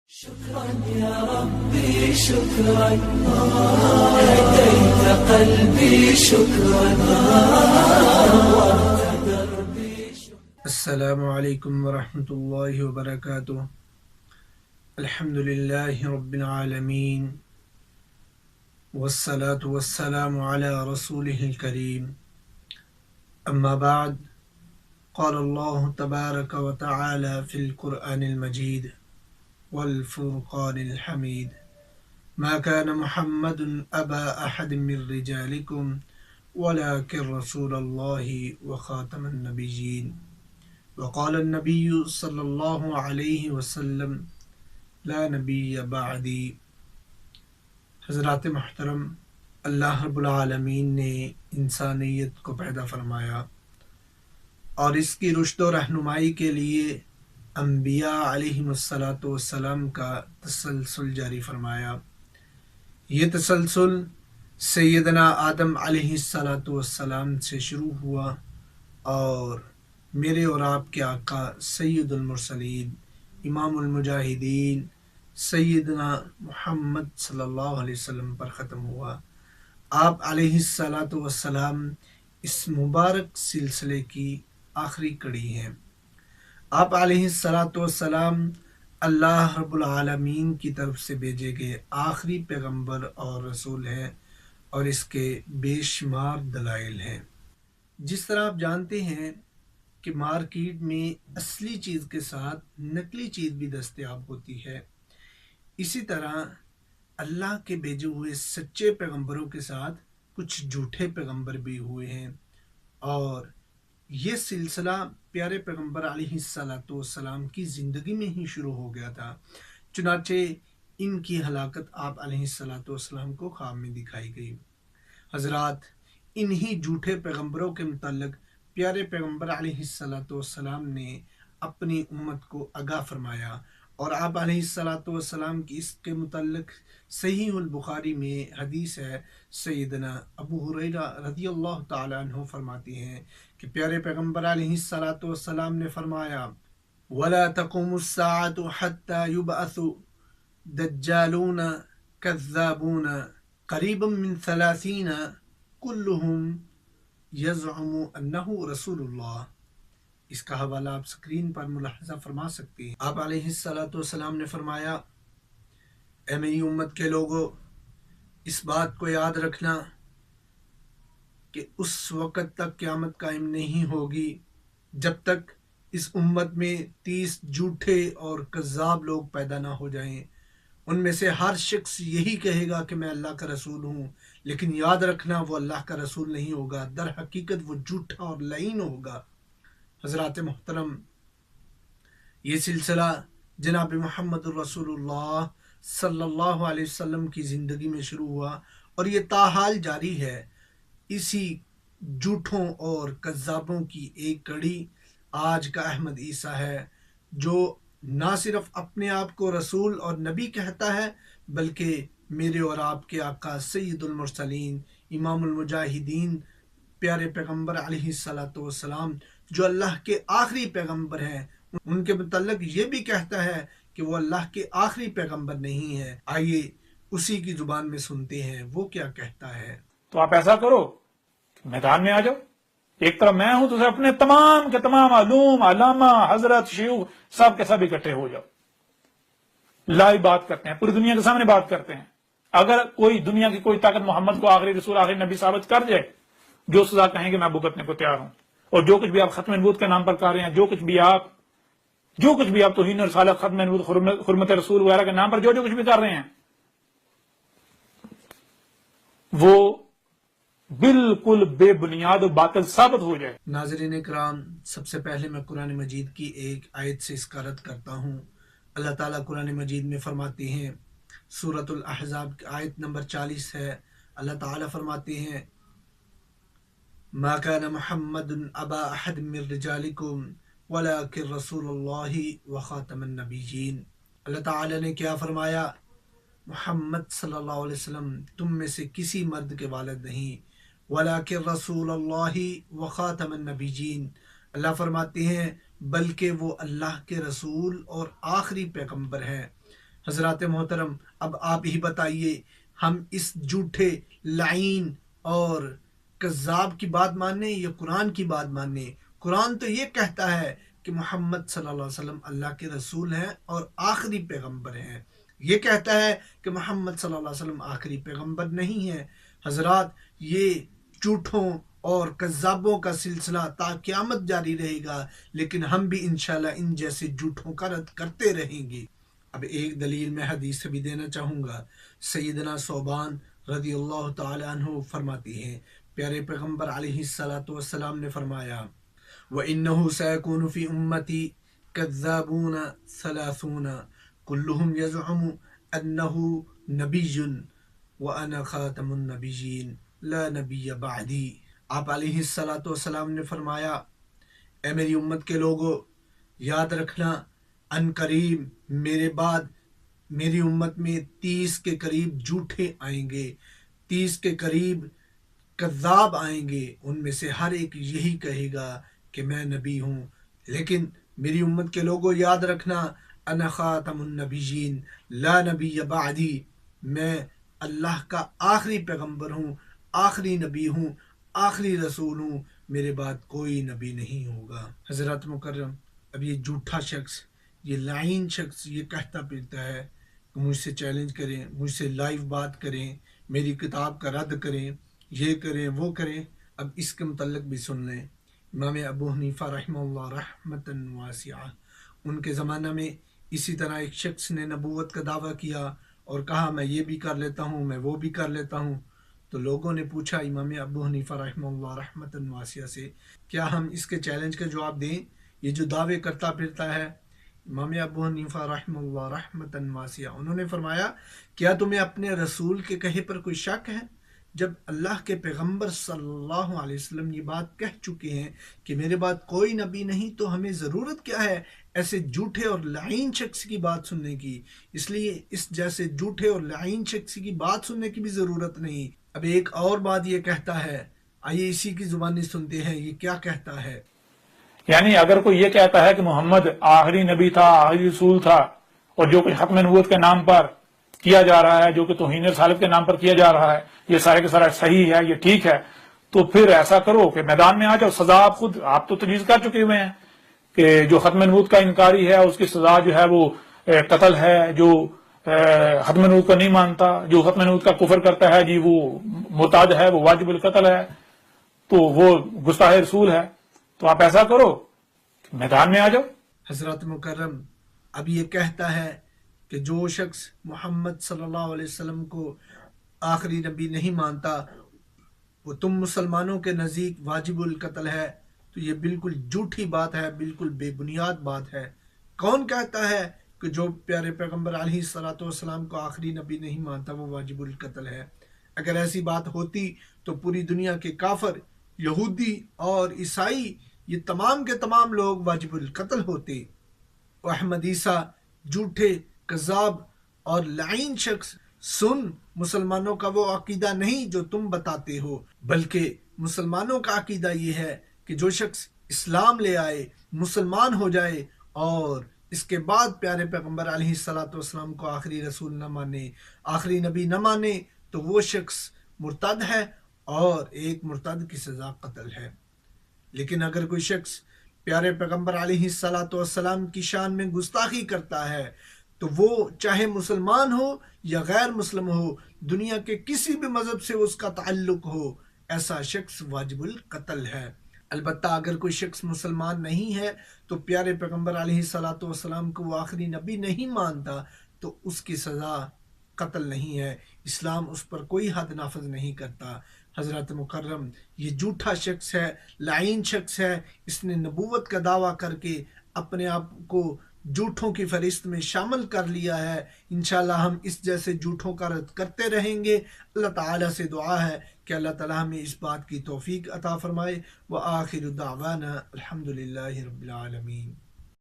شكرا يا ربي شكرا هديت قلبي شكرا نورت دربي شكرا. السلام علیکم ورحمۃ اللہ وبرکاتہ. الحمد للہ رب العالمین والصلاة والسلام علی رسولہ الکریم. اما بعد، قال اللہ تبارک وتعالی فی القرآن المجید والفرقان الحمید. ما كان محمد أبا أحد من رجالكم ولكن رسول الله وخاتم النبيين. وقال النبي صلی اللہ علیہ وسلم لا نبی بعدی. حضرات محترم، اللہ رب العالمین نے انسانیت کو پیدا فرمایا اور اس کی رشد و رہنمائی کے لیے انبیاء علیہم السلام کا تسلسل جاری فرمایا. یہ تسلسل سیدنا آدم علیہ السلام سے شروع ہوا اور میرے اور آپ کے آقا سید المرسلین امام المجاہدین سیدنا محمد صلی اللہ علیہ وسلم پر ختم ہوا. آپ علیہ السلام اس مبارک سلسلے کی آخری کڑی ہیں. آپ علیہ السلام اللہ رب العالمین کی طرف سے بھیجے گئے آخری پیغمبر اور رسول ہیں اور اس کے بے شمار دلائل ہیں. جس طرح آپ جانتے ہیں کہ مارکیٹ میں اصلی چیز کے ساتھ نقلی چیز بھی دستیاب ہوتی ہے، اسی طرح اللہ کے بھیجے ہوئے سچے پیغمبروں کے ساتھ کچھ جھوٹے پیغمبر بھی ہوئے ہیں، اور یہ سلسلہ پیارے پیغمبر علیہ السلام کی زندگی میں ہی شروع ہو گیا تھا. چنانچہ ان کی ہلاکت آپ علیہ السلام کو خواب میں دکھائی گئی. حضرات، انہی جھوٹے پیغمبروں کے متعلق پیارے پیغمبر علیہ السلام نے اپنی امت کو آگاہ فرمایا، اور آپ علیہ السلام کی اس کے متعلق صحیح البخاری میں حدیث ہے. سیدنا ابو ہریرہ رضی اللہ تعالی عنہ فرماتے ہیں کہ پیارے پیغمبر علیہ السلام نے فرمایا وَلَا تَقُومُ السَّاعَةُ حَتَّى يُبْعَثُ دَجَّالُونَ كَذَّابُونَ قَرِيبًا مِّن 30 كُلُّهُمْ يَزْعُمُ أَنَّهُ رسول اللہ. اس کا حوالہ آپ سکرین پر ملاحظہ فرما سکتے ہیں. آپ علیہ السلام نے فرمایا، اے میری امت کے لوگوں، اس بات کو یاد رکھنا کہ اس وقت تک قیامت قائم نہیں ہوگی جب تک اس امت میں 30 جھوٹے اور کذاب لوگ پیدا نہ ہو جائیں. ان میں سے ہر شخص یہی کہے گا کہ میں اللہ کا رسول ہوں، لیکن یاد رکھنا وہ اللہ کا رسول نہیں ہوگا، در حقیقت وہ جھوٹا اور لعین ہوگا. حضرات محترم، یہ سلسلہ جناب محمد الرسول اللہ صلی اللہ علیہ وسلم کی زندگی میں شروع ہوا اور یہ تاحال جاری ہے. اسی جھوٹوں اور کذابوں کی ایک کڑی آج کا احمد عیسیٰ ہے، جو نہ صرف اپنے آپ کو رسول اور نبی کہتا ہے، بلکہ میرے اور آپ کے آقا سید المرسلین امام المجاہدین پیارے پیغمبر علیہ السلام جو اللہ کے آخری پیغمبر ہیں، ان کے متعلق یہ بھی کہتا ہے کہ وہ اللہ کے آخری پیغمبر نہیں ہے. آئیے اسی کی زبان میں سنتے ہیں وہ کیا کہتا ہے. تو آپ ایسا کرو، میدان میں آ جاؤ. ایک طرف میں ہوں تو اپنے تمام کے تمام علوم، علامہ، حضرت، شیوخ سب کے سب اکٹھے ہو جاؤ. لائیو بات کرتے ہیں، پوری دنیا کے سامنے بات کرتے ہیں. اگر کوئی دنیا کی کوئی طاقت محمد کو آخری رسول آخری نبی ثابت کر جائے، جو سزا کہیں گے میں بھگتنے کو تیار ہوں. اور جو کچھ بھی آپ ختم نبوت کے نام پر کر رہے ہیں، جو کچھ بھی آپ توہین رسالت، ختم نبوت، حرمت رسول وغیرہ کے نام پر جو کچھ بھی کر رہے ہیں، وہ بالکل بے بنیاد و باطل ثابت ہو جائے. ناظرین اکرام، سب سے پہلے میں قرآن مجید کی ایک آیت سے اس کا رد کرتا ہوں. اللہ تعالیٰ قرآن مجید میں فرماتے ہیں، سورۃ الاحزاب کی آیت نمبر 40 ہے. اللہ تعالیٰ فرماتے ہیں ما كان محمد ابا احد من رجالکم ولكن رسول اللہ وخاتم النبیین. اللہ تعالیٰ نے کیا فرمایا؟ محمد صلی اللہ علیہ وسلم تم میں سے کسی مرد کے والد نہیں، ولیکن رسول اللہ وخاتم النبیین. اللہ فرماتے ہیں بلکہ وہ اللہ کے رسول اور آخری پیغمبر ہیں. حضرات محترم، اب آپ ہی بتائیے، ہم اس جھوٹے لعین اور کذاب کی بات مانیں یا قرآن کی بات مانیں؟ قرآن تو یہ کہتا ہے کہ محمد صلی اللہ علیہ وسلم اللہ کے رسول ہیں اور آخری پیغمبر ہیں۔ یہ کہتا ہے کہ محمد صلی اللہ علیہ وسلم آخری پیغمبر نہیں ہیں۔ حضرات، یہ جھوٹوں اور کذابوں کا سلسلہ تا قیامت جاری رہے گا، لیکن ہم بھی انشاءاللہ ان جیسے جھوٹوں کا رد کرتے رہیں گے۔ اب ایک دلیل میں حدیث سے بھی دینا چاہوں گا۔ سیدنا ثوبان رضی اللہ تعالی عنہ فرماتی ہیں، پیارے پیغمبر علیہ الصلوۃ والسلام نے فرمایا، وَإِنَّهُ سَيَكُونُ فِي أُمَّتِي كَذَّابُونَ ثَلَاثُونَ كُلُّهُمْ يَزْعُمُ أَنَّهُ نَبِيٌّ وَأَنَا خَاتَمُ النَّبِيِّينَ لَا نَبِيَّ بَعْدِي۔ آپ علیہ الصلوۃ والسلام نے فرمایا، اے میری امت کے لوگوں، یاد رکھنا ان قریب میرے بعد میری امت میں 30 کے قریب جھوٹے آئیں گے، 30 کے قریب کذاب آئیں گے۔ ان میں سے ہر ایک یہی کہے گا کہ میں نبی ہوں، لیکن میری امت کے لوگوں یاد رکھنا، انا خاتم النبیین لا نبی بعدی، میں اللہ کا آخری پیغمبر ہوں، آخری نبی ہوں، آخری رسول ہوں، میرے بعد کوئی نبی نہیں ہوگا۔ حضرات مکرم، اب یہ جھوٹا شخص، یہ لعین شخص یہ کہتا پھرتا ہے کہ مجھ سے چیلنج کریں، مجھ سے لائیو بات کریں، میری کتاب کا رد کریں، یہ کریں وہ کریں۔ اب اس کے متعلق بھی سن لیں۔ امام ابو حنیفہ رحمہ اللہ رحمتاً واسعہ، ان کے زمانہ میں اسی طرح ایک شخص نے نبوت کا دعویٰ کیا اور کہا میں یہ بھی کر لیتا ہوں، میں وہ بھی کر لیتا ہوں۔ تو لوگوں نے پوچھا امام ابو حنیفہ رحمہ اللہ رحمتاً واسعہ سے، کیا ہم اس کے چیلنج کا جواب دیں؟ یہ جو دعوے کرتا پھرتا ہے۔ امام ابو حنیفہ رحمہ اللہ رحمتاً واسعہ، انہوں نے فرمایا، کیا تمہیں اپنے رسول کے کہے پر کوئی شک ہے؟ جب اللہ کے پیغمبر صلی اللہ علیہ وسلم یہ بات کہہ چکے ہیں کہ میرے بعد کوئی نبی نہیں، تو ہمیں ضرورت کیا ہے ایسے جھوٹے اور لعین شخص کی بات سننے کی؟ اس لیے اس جیسے جھوٹے اور لعین شخص کی بات سننے کی بھی ضرورت نہیں۔ اب ایک اور بات یہ کہتا ہے، آئیے اسی کی زبانی سنتے ہیں یہ کیا کہتا ہے۔ یعنی اگر کوئی یہ کہتا ہے کہ محمد آخری نبی تھا، آخری رسول تھا، اور جو کچھ ختم نبوت کے نام پر کیا جا رہا ہے، جو کہ توہین رسالت کے نام پر کیا جا رہا ہے، یہ سارے کے سارا صحیح ہے، یہ ٹھیک ہے، تو پھر ایسا کرو کہ میدان میں آ جاؤ۔ سزا آپ تو تجویز کر چکے ہوئے ہیں کہ جو ختم نبوت کا انکاری ہے اس کی سزا جو ہے وہ قتل ہے، جو ختم نبوت کو نہیں مانتا، جو ختم نبوت کا کفر کرتا ہے جی وہ مرتد ہے، وہ واجب القتل ہے، تو وہ گستاخ رسول ہے۔ تو آپ ایسا کرو میدان میں آ جاؤ۔ حضرت مکرم، اب یہ کہتا ہے کہ جو شخص محمد صلی اللہ علیہ وسلم کو آخری نبی نہیں مانتا وہ تم مسلمانوں کے نزدیک واجب القتل ہے، تو یہ بالکل جھوٹی بات ہے، بالکل بے بنیاد بات ہے۔ کون کہتا ہے کہ جو پیارے پیغمبر علیہ الصلوۃ والسلام کو آخری نبی نہیں مانتا وہ واجب القتل ہے؟ اگر ایسی بات ہوتی تو پوری دنیا کے کافر، یہودی اور عیسائی، یہ تمام کے تمام لوگ واجب القتل ہوتے۔ احمد عیسیٰ، جھوٹے، کذاب اور لعین شخص، سن، مسلمانوں کا وہ عقیدہ نہیں جو تم بتاتے ہو، بلکہ مسلمانوں کا عقیدہ یہ ہے کہ جو شخص اسلام لے آئے، مسلمان ہو جائے اور اس کے بعد پیارے پیغمبر علیہ الصلوۃ والسلام کو آخری رسول نہ مانے، آخری نبی نہ مانے، تو وہ شخص مرتد ہے اور ایک مرتد کی سزا قتل ہے۔ لیکن اگر کوئی شخص پیارے پیغمبر علیہ الصلوۃ والسلام کی شان میں گستاخی کرتا ہے تو وہ چاہے مسلمان ہو یا غیر مسلم ہو، دنیا کے کسی بھی مذہب سے اس کا تعلق ہو، ایسا شخص واجب القتل ہے۔ البتہ اگر کوئی شخص مسلمان نہیں ہے تو پیارے پیغمبر علیہ الصلوۃ والسلام کو وہ آخری نبی نہیں مانتا تو اس کی سزا قتل نہیں ہے، اسلام اس پر کوئی حد نافذ نہیں کرتا۔ حضرت مکرم، یہ جھوٹا شخص ہے، لعین شخص ہے، اس نے نبوت کا دعویٰ کر کے اپنے آپ کو جھوٹوں کی فہرست میں شامل کر لیا ہے۔ انشاءاللہ ہم اس جیسے جھوٹوں کا رد کرتے رہیں گے۔ اللہ تعالیٰ سے دعا ہے کہ اللہ تعالیٰ ہمیں اس بات کی توفیق عطا فرمائے۔ وآخر دعوانا الحمدللہ رب العالمین۔